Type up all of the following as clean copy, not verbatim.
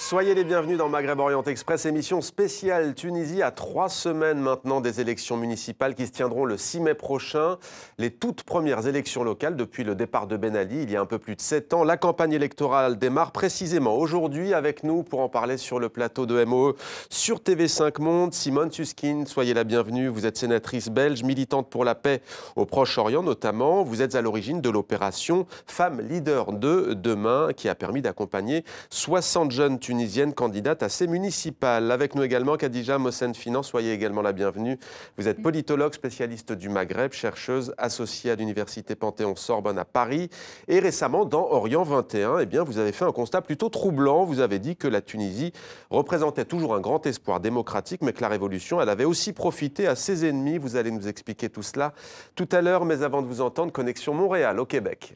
Soyez les bienvenus dans Maghreb Orient Express, émission spéciale Tunisie à 3 semaines maintenant des élections municipales qui se tiendront le 6 mai prochain. Les toutes premières élections locales depuis le départ de Ben Ali, il y a un peu plus de 7 ans. La campagne électorale démarre précisément aujourd'hui avec nous pour en parler sur le plateau de MOE sur TV5 Monde. Simone Susskind, soyez la bienvenue. Vous êtes sénatrice belge, militante pour la paix au Proche-Orient notamment. Vous êtes à l'origine de l'opération Femmes Leader de Demain qui a permis d'accompagner 60 jeunes tunisienne candidate à ces municipales. Avec nous également Khadija Mohsen-Finan, soyez également la bienvenue. Vous êtes politologue, spécialiste du Maghreb, chercheuse associée à l'université Panthéon-Sorbonne à Paris. Et récemment, dans Orient 21, eh bien, vous avez fait un constat plutôt troublant. Vous avez dit que la Tunisie représentait toujours un grand espoir démocratique, mais que la révolution, elle avait aussi profité à ses ennemis. Vous allez nous expliquer tout cela tout à l'heure. Mais avant de vous entendre, connexion Montréal au Québec.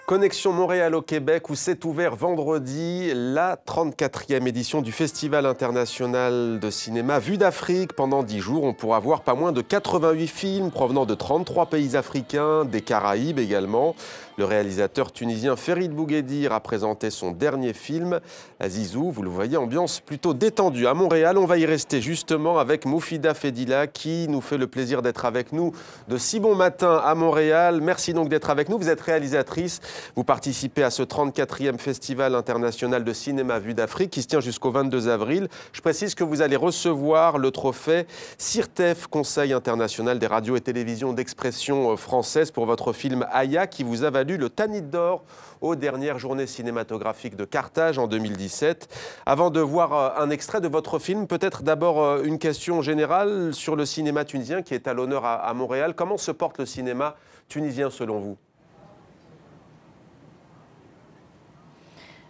Connexion Montréal au Québec où s'est ouvert vendredi la 34e édition du Festival international de cinéma Vue d'Afrique. Pendant 10 jours, on pourra voir pas moins de 88 films provenant de 33 pays africains, des Caraïbes également. Le réalisateur tunisien Ferid Bouguedir a présenté son dernier film, Zizou. Vous le voyez, ambiance plutôt détendue. À Montréal, on va y rester justement avec Moufida Fedila qui nous fait le plaisir d'être avec nous de si bon matin à Montréal. Merci donc d'être avec nous. Vous êtes réalisatrice. Vous participez à ce 34e Festival international de cinéma Vue d'Afrique qui se tient jusqu'au 22 avril. Je précise que vous allez recevoir le trophée CIRTEF, Conseil international des radios et télévisions d'expression française, pour votre film Aya qui vous a valu le Tanit d'or aux dernières journées cinématographiques de Carthage en 2017. Avant de voir un extrait de votre film, peut-être d'abord une question générale sur le cinéma tunisien qui est à l'honneur à Montréal. Comment se porte le cinéma tunisien selon vous ?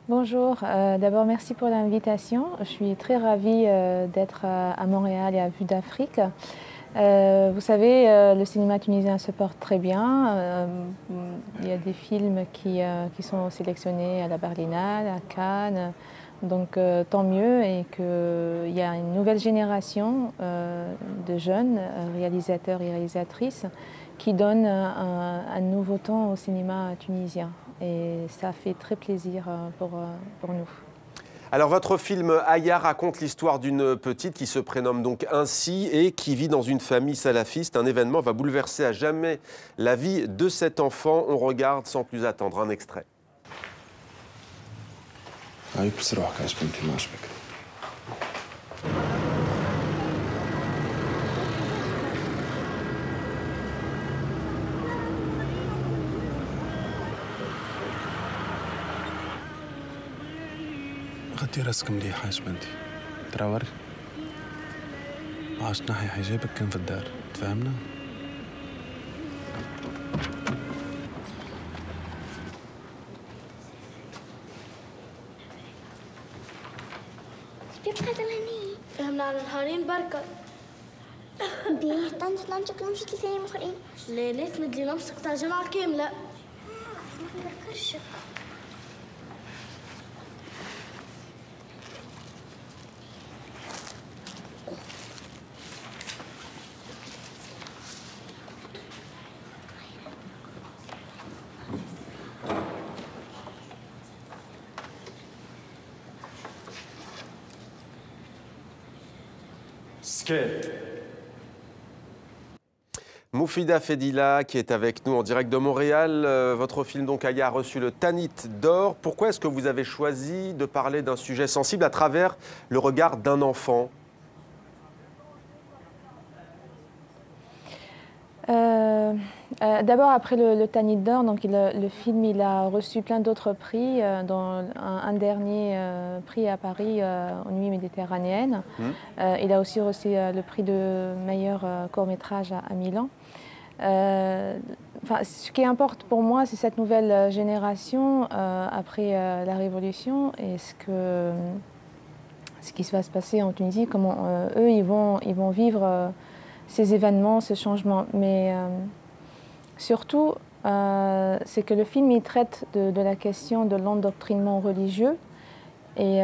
Bonjour, d'abord merci pour l'invitation. Je suis très ravie d'être à Montréal et à Vue d'Afrique. Vous savez, le cinéma tunisien se porte très bien. Il y a des films qui sont sélectionnés à la Berlinale, à Cannes, donc tant mieux, et qu'il y a une nouvelle génération de jeunes réalisateurs et réalisatrices qui donnent un nouveau temps au cinéma tunisien. Et ça fait très plaisir pour nous. Alors votre film Aya raconte l'histoire d'une petite qui se prénomme donc ainsi et qui vit dans une famille salafiste. Un événement va bouleverser à jamais la vie de cet enfant. On regarde sans plus attendre un extrait. غطي راسك مليح عاش بنتي تراور عاش نحي حجابك كان في الدار تفهمنا كيف بقيت لهني؟ فهمنا على نهارين بركة. بيه طنط لانشك لمشي 3 أيام أخرين. ليلة تمدلي لمسك تاع جمعة كاملة. ما نذكرشك. Moufida Fedila qui est avec nous en direct de Montréal. Votre film donc Aya a reçu le Tanit d'or. Pourquoi est-ce que vous avez choisi de parler d'un sujet sensible à travers le regard d'un enfant ? D'abord, après le Tanit d'or, donc le film il a reçu plein d'autres prix, dont un dernier prix à Paris aux Nuits méditerranéennes. Il a aussi reçu le prix de meilleur court-métrage à Milan. Ce qui importe pour moi, c'est cette nouvelle génération après la Révolution et ce qui va se passer en Tunisie, comment eux ils vont vivre ces événements, ce changement. Mais surtout, c'est que le film il traite de la question de l'endoctrinement religieux et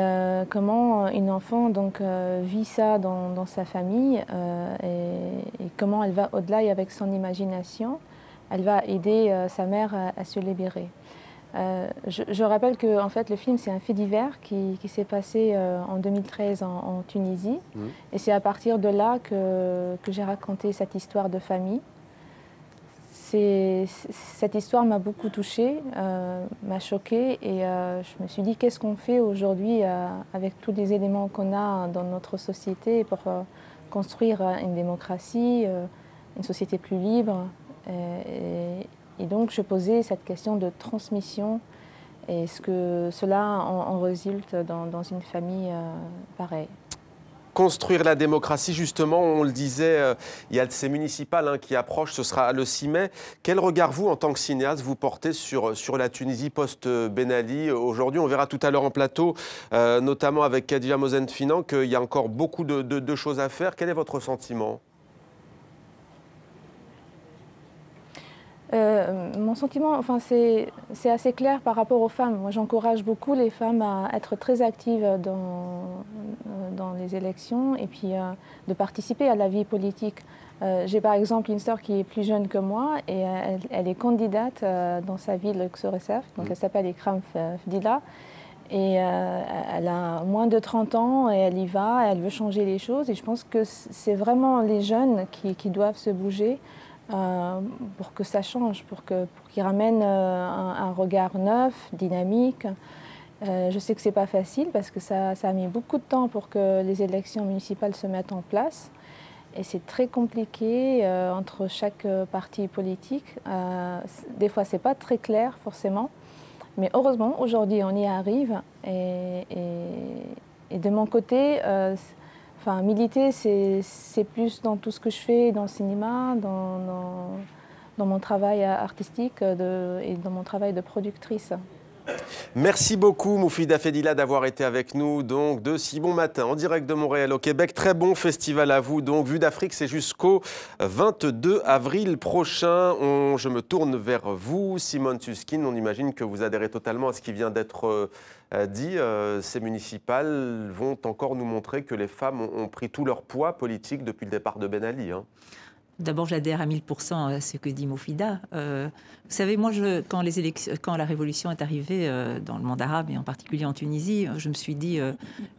comment une enfant donc, vit ça dans sa famille et comment elle va au-delà et avec son imagination, elle va aider sa mère à se libérer. Je rappelle que en fait, le film, c'est un fait divers qui s'est passé en 2013 en Tunisie. Et c'est à partir de là que j'ai raconté cette histoire de famille. Cette histoire m'a beaucoup touchée, m'a choquée et je me suis dit qu'est-ce qu'on fait aujourd'hui avec tous les éléments qu'on a dans notre société pour construire une démocratie, une société plus libre. Et donc je posais cette question de transmission. Est-ce que cela en résulte dans une famille pareille? Construire la démocratie, justement, on le disait, il y a ces municipales qui approchent, ce sera le 6 mai. Quel regard, vous, en tant que cinéaste, vous portez sur la Tunisie post-Ben Ali? Aujourd'hui, on verra tout à l'heure en plateau, notamment avec Khadija Mozenfinan, qu'il y a encore beaucoup de choses à faire. Quel est votre sentiment? Mon sentiment, enfin, c'est assez clair par rapport aux femmes. Moi, j'encourage beaucoup les femmes à être très actives dans les élections et puis de participer à la vie politique. J'ai par exemple une sœur qui est plus jeune que moi et elle est candidate dans sa ville, Ksoresef, donc elle s'appelle Ikram Fdila. Et elle a moins de 30 ans et elle y va, elle veut changer les choses. Et je pense que c'est vraiment les jeunes qui doivent se bouger pour que ça change, pour qu'ils ramènent un regard neuf, dynamique. Je sais que ce n'est pas facile parce que ça a mis beaucoup de temps pour que les élections municipales se mettent en place. Et c'est très compliqué entre chaque parti politique. Des fois, ce n'est pas très clair forcément. Mais heureusement, aujourd'hui, on y arrive. Et de mon côté, enfin, militer, c'est plus dans tout ce que je fais, dans le cinéma, dans mon travail artistique et dans mon travail de productrice. Merci beaucoup Moufida Fedila d'avoir été avec nous donc de Si Bon Matin en direct de Montréal au Québec. Très bon festival à vous donc. Vue d'Afrique, c'est jusqu'au 22 avril prochain. Je me tourne vers vous, Simone Susskind. On imagine que vous adhérez totalement à ce qui vient d'être dit. Ces municipales vont encore nous montrer que les femmes ont pris tout leur poids politique depuis le départ de Ben Ali. D'abord, j'adhère à 1000% à ce que dit Moufida. Vous savez, moi, quand la révolution est arrivée dans le monde arabe, et en particulier en Tunisie, je me suis dit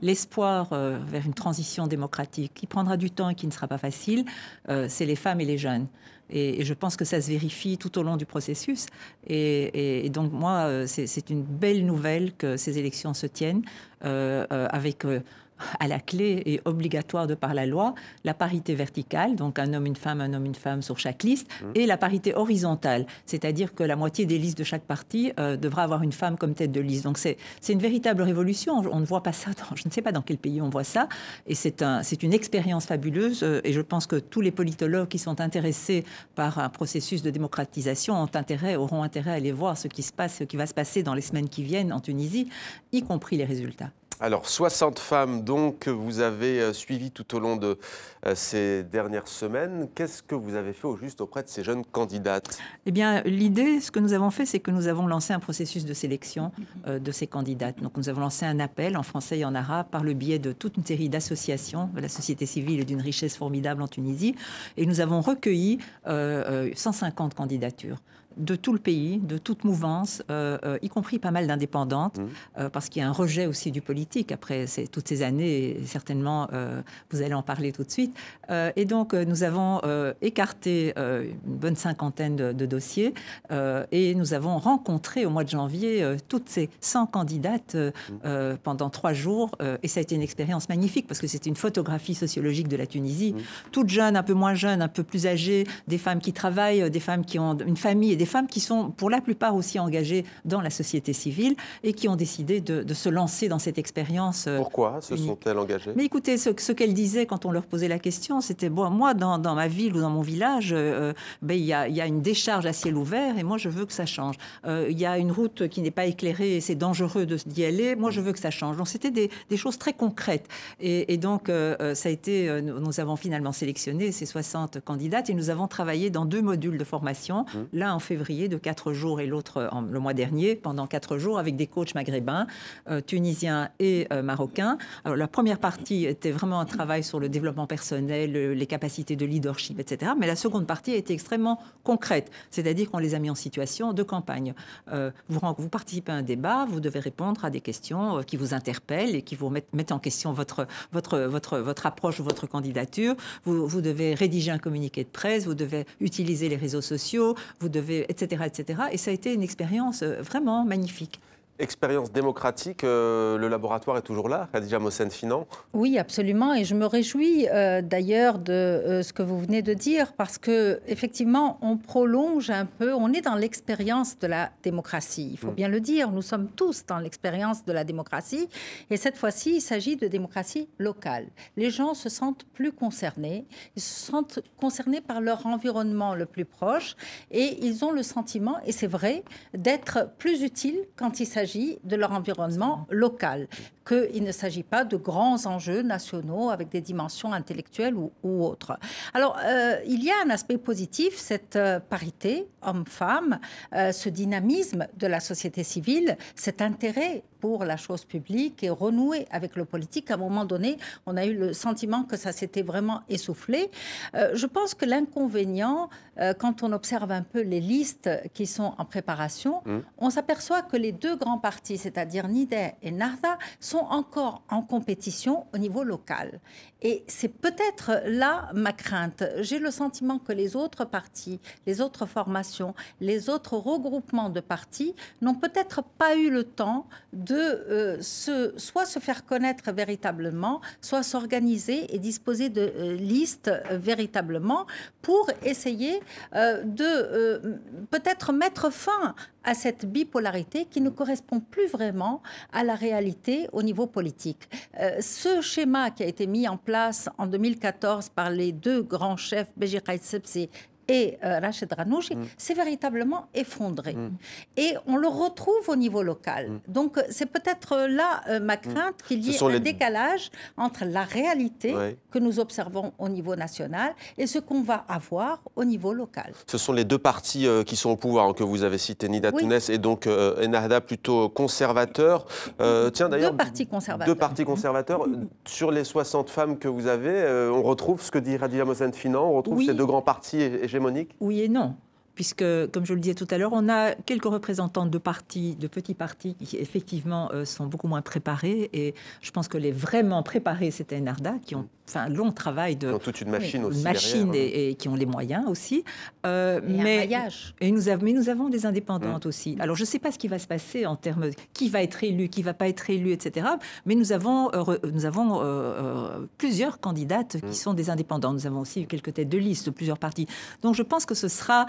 l'espoir vers une transition démocratique qui prendra du temps et qui ne sera pas facile, c'est les femmes et les jeunes. Et je pense que ça se vérifie tout au long du processus. Et donc, moi, c'est une belle nouvelle que ces élections se tiennent avec... à la clé et obligatoire de par la loi, la parité verticale, donc un homme, une femme sur chaque liste, et la parité horizontale, c'est-à-dire que la moitié des listes de chaque parti devra avoir une femme comme tête de liste. Donc c'est une véritable révolution. On ne voit pas ça, je ne sais pas dans quel pays on voit ça, et c'est une expérience fabuleuse, et je pense que tous les politologues qui sont intéressés par un processus de démocratisation auront intérêt à aller voir ce qui va se passer dans les semaines qui viennent en Tunisie, y compris les résultats. Alors, 60 femmes donc que vous avez suivies tout au long de ces dernières semaines. Qu'est-ce que vous avez fait au juste auprès de ces jeunes candidates? Eh bien, l'idée, ce que nous avons fait, c'est que nous avons lancé un processus de sélection de ces candidates. Donc, nous avons lancé un appel en français et en arabe par le biais de toute une série d'associations de la société civile et d'une richesse formidable en Tunisie. Et nous avons recueilli 150 candidatures de tout le pays, de toute mouvance, y compris pas mal d'indépendantes, parce qu'il y a un rejet aussi du politique après toutes ces années, et certainement vous allez en parler tout de suite. Et donc nous avons écarté une bonne cinquantaine de dossiers et nous avons rencontré au mois de janvier toutes ces 100 candidates pendant 3 jours et ça a été une expérience magnifique parce que c'était une photographie sociologique de la Tunisie, toutes jeunes, un peu moins jeunes, un peu plus âgées, des femmes qui travaillent, des femmes qui ont une famille et des femmes qui sont pour la plupart aussi engagées dans la société civile et qui ont décidé de se lancer dans cette expérience. Pourquoi se sont-elles engagées? Mais écoutez, ce qu'elles disaient quand on leur posait la question, c'était bon, moi dans ma ville ou dans mon village, il y a une décharge à ciel ouvert et moi je veux que ça change. Il y a une route qui n'est pas éclairée et c'est dangereux d'y aller, moi je veux que ça change. Donc c'était des choses très concrètes. Et donc ça a été, nous avons finalement sélectionné ces 60 candidates et nous avons travaillé dans 2 modules de formation, l'un en février février de 4 jours et l'autre le mois dernier, pendant 4 jours, avec des coachs maghrébins, tunisiens et marocains. Alors, la première partie était vraiment un travail sur le développement personnel, les capacités de leadership, etc. Mais la seconde partie a été extrêmement concrète, c'est-à-dire qu'on les a mis en situation de campagne. Vous participez à un débat, vous devez répondre à des questions qui vous interpellent et qui vous mettent en question votre approche ou votre candidature. Vous devez rédiger un communiqué de presse, vous devez utiliser les réseaux sociaux, vous devez, etc., etc. Et ça a été une expérience vraiment magnifique. Expérience démocratique, le laboratoire est toujours là, Khadija Mohsen-Finan? Oui, absolument. Et je me réjouis d'ailleurs de ce que vous venez de dire, parce que effectivement, on prolonge un peu, on est dans l'expérience de la démocratie. Il faut bien le dire, nous sommes tous dans l'expérience de la démocratie. Et cette fois-ci, il s'agit de démocratie locale. Les gens se sentent plus concernés, ils se sentent concernés par leur environnement le plus proche et ils ont le sentiment, et c'est vrai, d'être plus utiles quand il s'agit de leur environnement local, qu'il ne s'agit pas de grands enjeux nationaux avec des dimensions intellectuelles ou autres. Alors, il y a un aspect positif, cette parité homme-femme, ce dynamisme de la société civile, cet intérêt pour la chose publique et renouer avec le politique. À un moment donné, on a eu le sentiment que ça s'était vraiment essoufflé. Je pense que l'inconvénient, quand on observe un peu les listes qui sont en préparation, on s'aperçoit que les deux grands partis, c'est-à-dire Nida et Nahda, sont encore en compétition au niveau local. Et c'est peut-être là ma crainte. J'ai le sentiment que les autres partis, les autres formations, les autres regroupements de partis n'ont peut-être pas eu le temps de soit se faire connaître véritablement, soit s'organiser et disposer de listes véritablement pour essayer de peut-être mettre fin à cette bipolarité qui ne correspond plus vraiment à la réalité au niveau politique. Ce schéma qui a été mis en place en 2014 par les deux grands chefs, Béji Caïd Sebsi et Rachid Ghannouchi, s'est véritablement effondré. Et on le retrouve au niveau local. Donc c'est peut-être là ma crainte qu'il y ait un décalage entre la réalité que nous observons au niveau national et ce qu'on va avoir au niveau local. Ce sont les deux partis qui sont au pouvoir, que vous avez cités, Nida Tounes et donc Ennahda plutôt conservateur. Tiens, d'ailleurs, deux partis conservateurs. Deux partis conservateurs. Sur les 60 femmes que vous avez, on retrouve ce que dit Khadija Mohsen-Finan, on retrouve ces deux grands partis hégémoniques. Oui et non. Puisque, comme je le disais tout à l'heure, on a quelques représentants de partis, de petits partis, qui effectivement sont beaucoup moins préparés. Et je pense que les vraiment préparés, c'était Ennahda, qui ont fait un long travail de... Ils ont toute une machine aussi. Une machine et qui ont les moyens aussi. Et un maillage. Mais nous avons des indépendantes aussi. Alors, je ne sais pas ce qui va se passer en termes de qui va être élu, qui ne va pas être élu, etc. Mais nous avons plusieurs candidates qui sont des indépendants. Nous avons aussi quelques têtes de liste de plusieurs partis. Donc, je pense que ce sera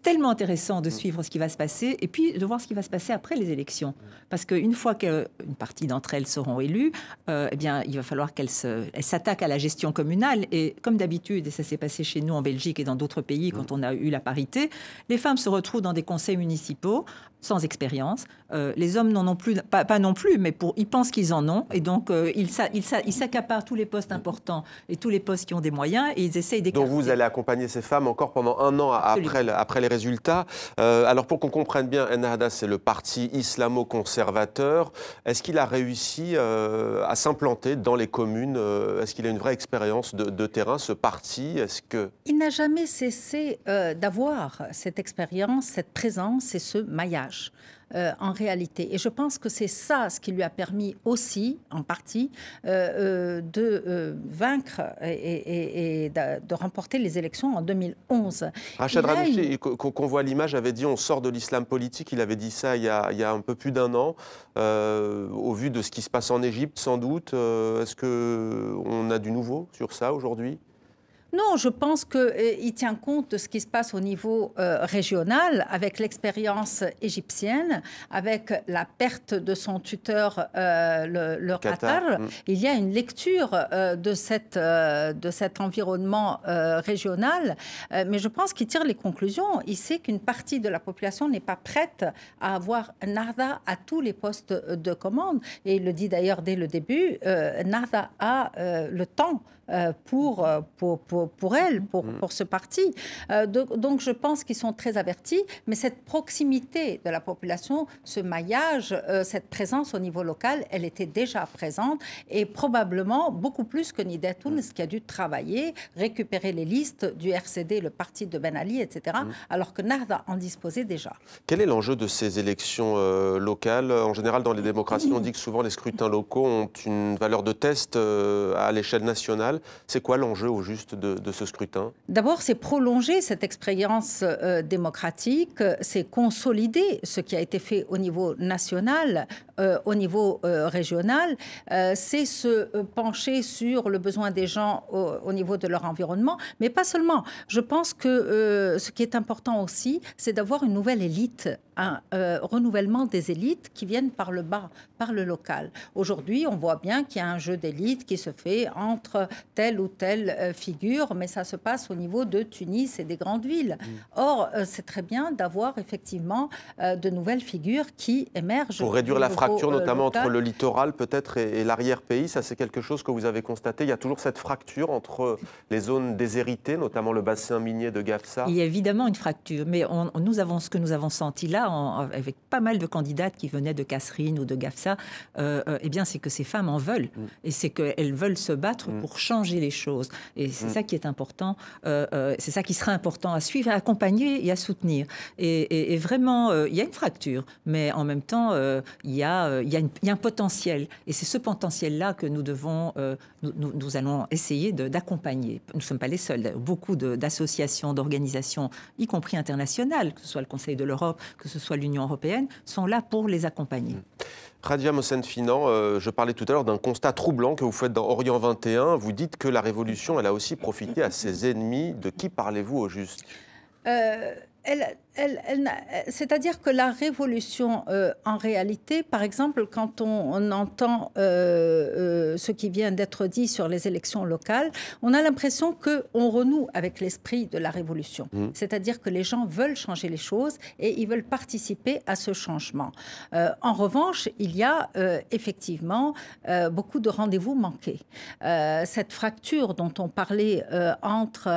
tellement intéressant de suivre ce qui va se passer et puis de voir ce qui va se passer après les élections. Parce qu'une fois qu'une partie d'entre elles seront élues, eh bien, il va falloir qu'elles s'attaquent à la gestion communale. Et comme d'habitude, et ça s'est passé chez nous en Belgique et dans d'autres pays quand on a eu la parité, les femmes se retrouvent dans des conseils municipaux sans expérience. Les hommes n'en ont plus, pas non plus, mais ils pensent qu'ils en ont. Et donc, ils s'accaparent tous les postes importants et tous les postes qui ont des moyens et ils essayent d'écarter. Donc, vous allez accompagner ces femmes encore pendant un an après les résultats. Alors, pour qu'on comprenne bien, Ennahda, c'est le parti islamo-conservateur. Est-ce qu'il a réussi à s'implanter dans les communes? Est-ce qu'il a une vraie expérience de terrain, ce parti? Il n'a jamais cessé d'avoir cette expérience, cette présence et ce maillage. En réalité. Et je pense que c'est ça ce qui lui a permis aussi, en partie, de vaincre et de remporter les élections en 2011. Rachid Ghannouchi, qu'on voit l'image, avait dit on sort de l'islam politique. Il avait dit ça il y a un peu plus d'un an. Au vu de ce qui se passe en Égypte, sans doute, est-ce qu'on a du nouveau sur ça aujourd'hui ? Non, je pense qu'il tient compte de ce qui se passe au niveau régional, avec l'expérience égyptienne, avec la perte de son tuteur, le Qatar. Il y a une lecture de cet environnement régional, mais je pense qu'il tire les conclusions. Il sait qu'une partie de la population n'est pas prête à avoir Ennahda à tous les postes de commande. Et il le dit d'ailleurs dès le début, Ennahda a le temps pour ce parti. Donc je pense qu'ils sont très avertis, mais cette proximité de la population, ce maillage, cette présence au niveau local, elle était déjà présente et probablement beaucoup plus que Nida Tounes qui a dû travailler, récupérer les listes du RCD, le parti de Ben Ali, etc., alors que Nahda en disposait déjà. Quel est l'enjeu de ces élections locales? En général, dans les démocraties, on dit que souvent les scrutins locaux ont une valeur de test à l'échelle nationale. C'est quoi l'enjeu au juste de ce scrutin? D'abord, c'est prolonger cette expérience démocratique, c'est consolider ce qui a été fait au niveau national, au niveau régional, c'est se pencher sur le besoin des gens au niveau de leur environnement, mais pas seulement. Je pense que ce qui est important aussi, c'est d'avoir une nouvelle élite, un renouvellement des élites qui viennent par le bas, par le local. Aujourd'hui, on voit bien qu'il y a un jeu d'élite qui se fait entre telle ou telle figure, mais ça se passe au niveau de Tunis et des grandes villes. Or, c'est très bien d'avoir effectivement de nouvelles figures qui émergent. Pour réduire la fracture, notamment local. entre le littoral peut-être et l'arrière-pays, ça c'est quelque chose que vous avez constaté. Il y a toujours cette fracture entre les zones déshéritées, notamment le bassin minier de Gafsa. Il y a évidemment une fracture, mais ce que nous avons senti là, avec pas mal de candidates qui venaient de Kasserine ou de Gafsa, eh bien, c'est que ces femmes en veulent. Et c'est qu'elles veulent se battre pour changer les choses. Et c'est ça qui est important. C'est ça qui sera important à suivre, à accompagner et à soutenir. Et vraiment, il y a une fracture, mais en même temps, il y a un potentiel. Et c'est ce potentiel-là que nous allons essayer d'accompagner. Nous ne sommes pas les seuls. Beaucoup d'associations, d'organisations, y compris internationales, que ce soit le Conseil de l'Europe, que ce soit l'Union européenne, sont là pour les accompagner. Radia Mohsen-Finan, je parlais tout à l'heure d'un constat troublant que vous faites dans Orient 21. Vous dites que la révolution, elle a aussi profité à ses ennemis. De qui parlez-vous au juste? C'est-à-dire que la révolution, en réalité, par exemple, quand on entend ce qui vient d'être dit sur les élections locales, on a l'impression qu'on renoue avec l'esprit de la révolution. C'est-à-dire que les gens veulent changer les choses et ils veulent participer à ce changement. En revanche, il y a effectivement beaucoup de rendez-vous manqués. Cette fracture dont on parlait entre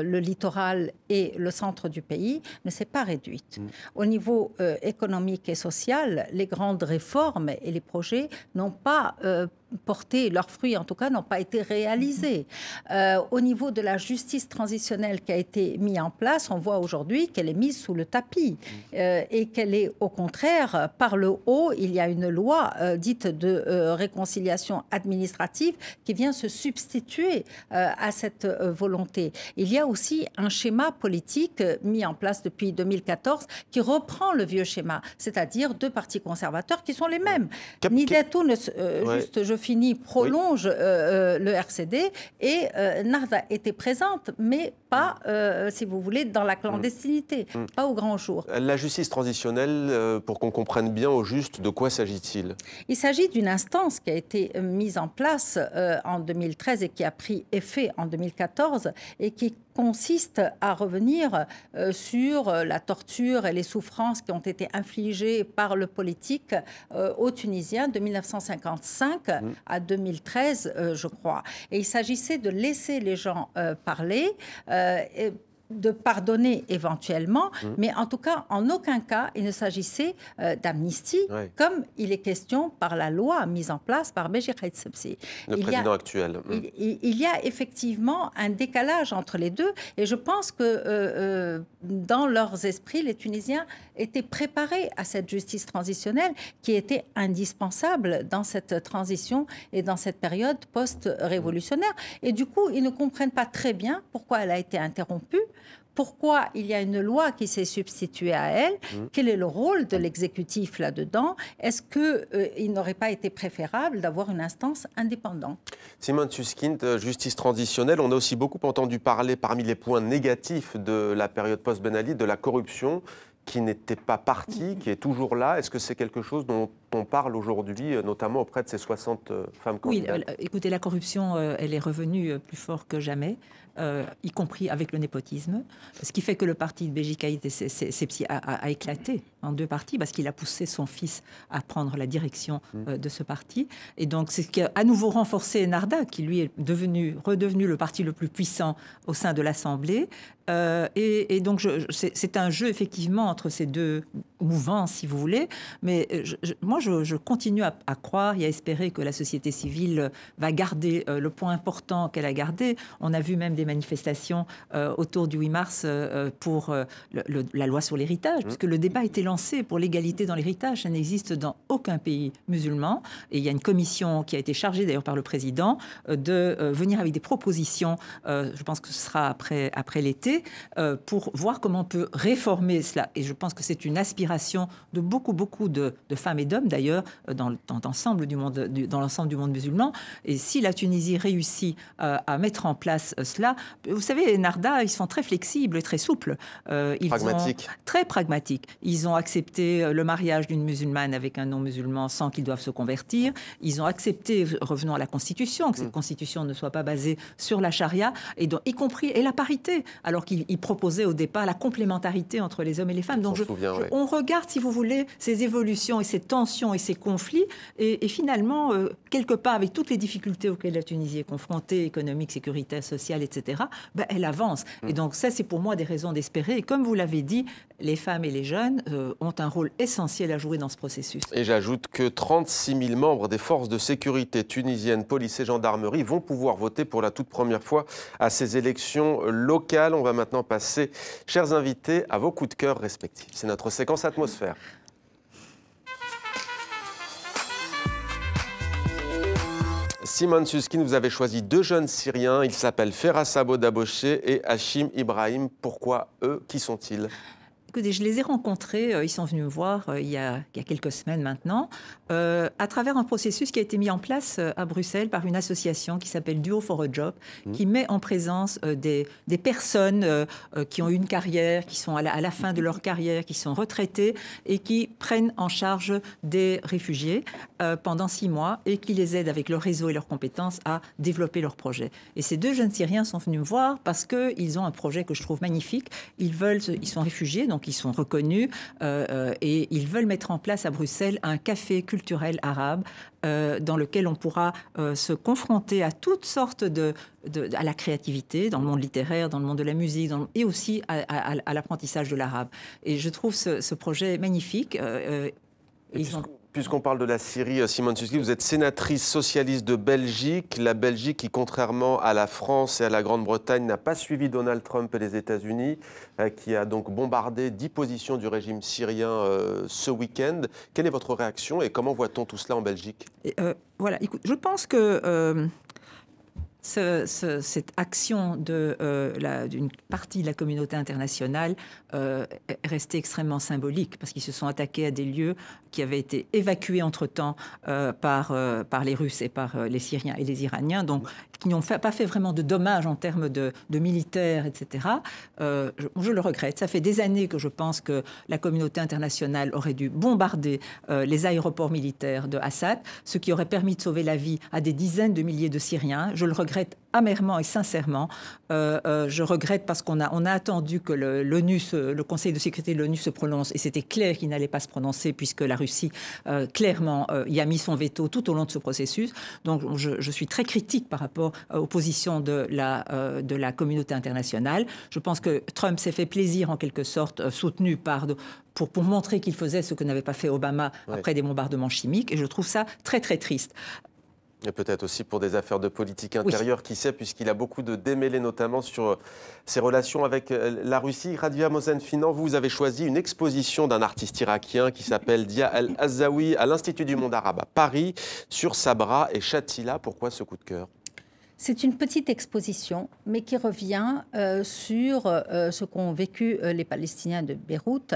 le littoral et le centre du pays ne s'est pas réduite. Au niveau économique et social, les grandes réformes et les projets n'ont pas porté leurs fruits, en tout cas, n'ont pas été réalisés. Au niveau de la justice transitionnelle qui a été mise en place, on voit aujourd'hui qu'elle est mise sous le tapis et qu'elle est, au contraire, par le haut, il y a une loi dite de réconciliation administrative qui vient se substituer à cette volonté. Il y a aussi un schéma politique mis en place depuis 2014 qui reprend le vieux schéma, c'est-à-dire deux partis conservateurs qui sont les mêmes. Nida Tounes, juste je finis, prolonge le RCD et Nahda était présente, mais pas, si vous voulez, dans la clandestinité, pas au grand jour. La justice transitionnelle, pour qu'on comprenne bien au juste, de quoi s'agit-il? Il s'agit d'une instance qui a été mise en place en 2013 et qui a pris effet en 2014 et qui consiste à revenir sur la torture et les souffrances qui ont été infligées par le politique aux Tunisiens de 1955 à 2013, je crois. Et il s'agissait de laisser les gens parler, de pardonner éventuellement, mais en tout cas, en aucun cas, il ne s'agissait d'amnistie, comme il est question par la loi mise en place par Béji Caïd Sebsi. Le président actuel. Il y a effectivement un décalage entre les deux, et je pense que dans leurs esprits, les Tunisiens étaient préparés à cette justice transitionnelle qui était indispensable dans cette transition et dans cette période post-révolutionnaire. Et du coup, ils ne comprennent pas très bien pourquoi elle a été interrompue, pourquoi il y a une loi qui s'est substituée à elle, quel est le rôle de l'exécutif là-dedans, est-ce qu'il n'aurait pas été préférable d'avoir une instance indépendante? Simone Susskind, justice transitionnelle, on a aussi beaucoup entendu parler parmi les points négatifs de la période post-Ben Ali, de la corruption qui n'était pas partie, qui est toujours là. Est-ce que c'est quelque chose dont on parle aujourd'hui, notamment auprès de ces 60 femmes candidates? Oui, écoutez, la corruption, elle est revenue plus fort que jamais, y compris avec le népotisme, ce qui fait que le parti de Belgique a éclaté en deux partis parce qu'il a poussé son fils à prendre la direction de ce parti. Et donc, c'est ce qui a à nouveau renforcé Enarda, qui lui est redevenu le parti le plus puissant au sein de l'Assemblée. Et donc, c'est un jeu, effectivement, entre ces deux mouvances, si vous voulez. Mais moi, je continue à croire et à espérer que la société civile va garder le point important qu'elle a gardé. On a vu même des manifestations autour du 8 mars pour la loi sur l'héritage, puisque le débat a été lancé pour l'égalité dans l'héritage. Ça n'existe dans aucun pays musulman. Et il y a une commission qui a été chargée, d'ailleurs, par le président, de venir avec des propositions, je pense que ce sera après l'été, pour voir comment on peut réformer cela. Et je pense que c'est une aspiration de beaucoup de femmes et d'hommes, d'ailleurs, dans l'ensemble du monde musulman. Et si la Tunisie réussit à mettre en place cela, vous savez, Enarda, ils sont très flexibles et très souples. Pragmatiques. Très pragmatiques. Ils ont accepté le mariage d'une musulmane avec un non-musulman sans qu'ils doivent se convertir. Ils ont accepté, revenons à la Constitution, que cette Constitution ne soit pas basée sur la charia, et donc, y compris la parité, alors qu'ils proposaient au départ la complémentarité entre les hommes et les femmes. Donc on regarde, si vous voulez, ces évolutions et ces tensions et ces conflits, et finalement, quelque part, avec toutes les difficultés auxquelles la Tunisie est confrontée, économiques, sécuritaires, sociales, etc., elle avance. Et donc ça, c'est pour moi des raisons d'espérer. Et comme vous l'avez dit, les femmes et les jeunes ont un rôle essentiel à jouer dans ce processus. Et j'ajoute que 36 000 membres des forces de sécurité tunisiennes, police et gendarmerie, vont pouvoir voter pour la toute première fois à ces élections locales. On va maintenant passer, chers invités, à vos coups de cœur respectifs. C'est notre séquence atmosphère. Simone Susskind, vous avez choisi deux jeunes Syriens. Ils s'appellent Ferras Abo Daboché et Hachim Ibrahim. Pourquoi eux? Qui sont-ils? Écoutez, je les ai rencontrés, ils sont venus me voir il y a quelques semaines maintenant, à travers un processus qui a été mis en place à Bruxelles par une association qui s'appelle Duo for a Job, qui met en présence des personnes qui ont eu une carrière, qui sont à la fin de leur carrière, qui sont retraitées et qui prennent en charge des réfugiés pendant 6 mois et qui les aident avec leur réseau et leurs compétences à développer leurs projets. Et ces deux jeunes Syriens sont venus me voir parce qu'ils ont un projet que je trouve magnifique. Ils sont réfugiés, donc ils sont reconnus et ils veulent mettre en place à Bruxelles un café culturel arabe dans lequel on pourra se confronter à toutes sortes à la créativité, dans le monde littéraire, dans le monde de la musique, et aussi à l'apprentissage de l'arabe. Et je trouve ce projet magnifique. Puisqu'on parle de la Syrie, Simone Susskind, vous êtes sénatrice socialiste de Belgique. La Belgique qui, contrairement à la France et à la Grande-Bretagne, n'a pas suivi Donald Trump et les États-Unis, qui a donc bombardé 10 positions du régime syrien ce week-end. Quelle est votre réaction et comment voit-on tout cela en Belgique? Voilà, écoute, je pense que cette action d'une partie de la communauté internationale est restée extrêmement symbolique parce qu'ils se sont attaqués à des lieux qui avaient été évacués entre-temps par les Russes et par les Syriens et les Iraniens, donc qui n'ont pas fait vraiment de dommages en termes de militaires, etc. Je le regrette. Ça fait des années que je pense que la communauté internationale aurait dû bombarder les aéroports militaires de Assad, ce qui aurait permis de sauver la vie à des dizaines de milliers de Syriens. Je le regrette amèrement et sincèrement. Je regrette parce qu'on a attendu que le Conseil de sécurité de l'ONU se prononce et c'était clair qu'il n'allait pas se prononcer puisque la Russie, clairement, y a mis son veto tout au long de ce processus. Donc, je suis très critique par rapport aux positions de la communauté internationale. Je pense que Trump s'est fait plaisir, en quelque sorte, soutenu pour montrer qu'il faisait ce que n'avait pas fait Obama après des bombardements chimiques. Et je trouve ça très, très triste. Et peut-être aussi pour des affaires de politique intérieure, qui sait, puisqu'il a beaucoup de démêlés, notamment sur ses relations avec la Russie. Radvia Mosen-Finan, vous avez choisi une exposition d'un artiste irakien qui s'appelle Dia El-Azawi à l'Institut du monde arabe à Paris, sur Sabra et Shatila. Pourquoi ce coup de cœur ? C'est une petite exposition, mais qui revient sur ce qu'ont vécu les Palestiniens de Beyrouth.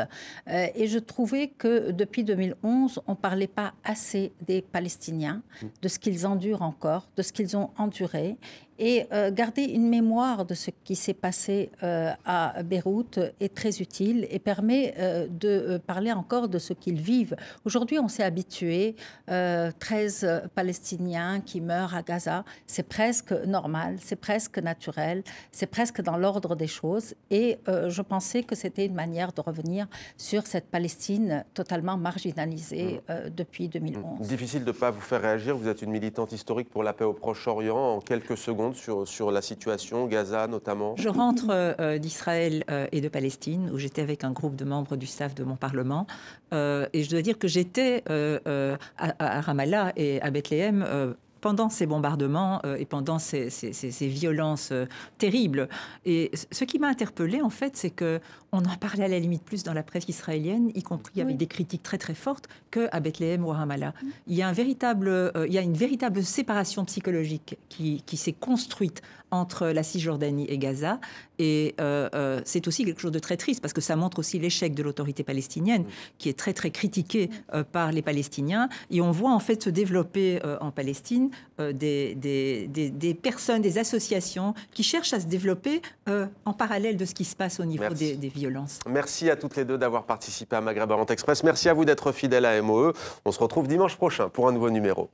Et je trouvais que depuis 2011, on ne parlait pas assez des Palestiniens, de ce qu'ils endurent encore, de ce qu'ils ont enduré. Et garder une mémoire de ce qui s'est passé à Beyrouth est très utile et permet de parler encore de ce qu'ils vivent. Aujourd'hui, on s'est habitué, 13 Palestiniens qui meurent à Gaza, c'est presque normal, c'est presque naturel, c'est presque dans l'ordre des choses. Et je pensais que c'était une manière de revenir sur cette Palestine totalement marginalisée depuis 2011. Difficile de ne pas vous faire réagir. Vous êtes une militante historique pour la paix au Proche-Orient. En quelques secondes sur la situation, Gaza notamment. Je rentre d'Israël et de Palestine, où j'étais avec un groupe de membres du staff de mon Parlement. Et je dois dire que j'étais à Ramallah et à Bethléem pendant ces bombardements et pendant ces violences terribles. Et ce qui m'a interpellée, en fait, c'est qu'on en parlait à la limite plus dans la presse israélienne, y compris avec des critiques très très fortes, qu'à Bethléem ou à Ramallah. Il y a une véritable séparation psychologique qui s'est construite entre la Cisjordanie et Gaza. Et c'est aussi quelque chose de très triste, parce que ça montre aussi l'échec de l'autorité palestinienne, qui est très très critiquée par les Palestiniens. Et on voit en fait se développer en Palestine des personnes, des associations qui cherchent à se développer en parallèle de ce qui se passe au niveau des violences. Merci à toutes les deux d'avoir participé à Maghreb 40 Express. Merci à vous d'être fidèles à MOE. On se retrouve dimanche prochain pour un nouveau numéro.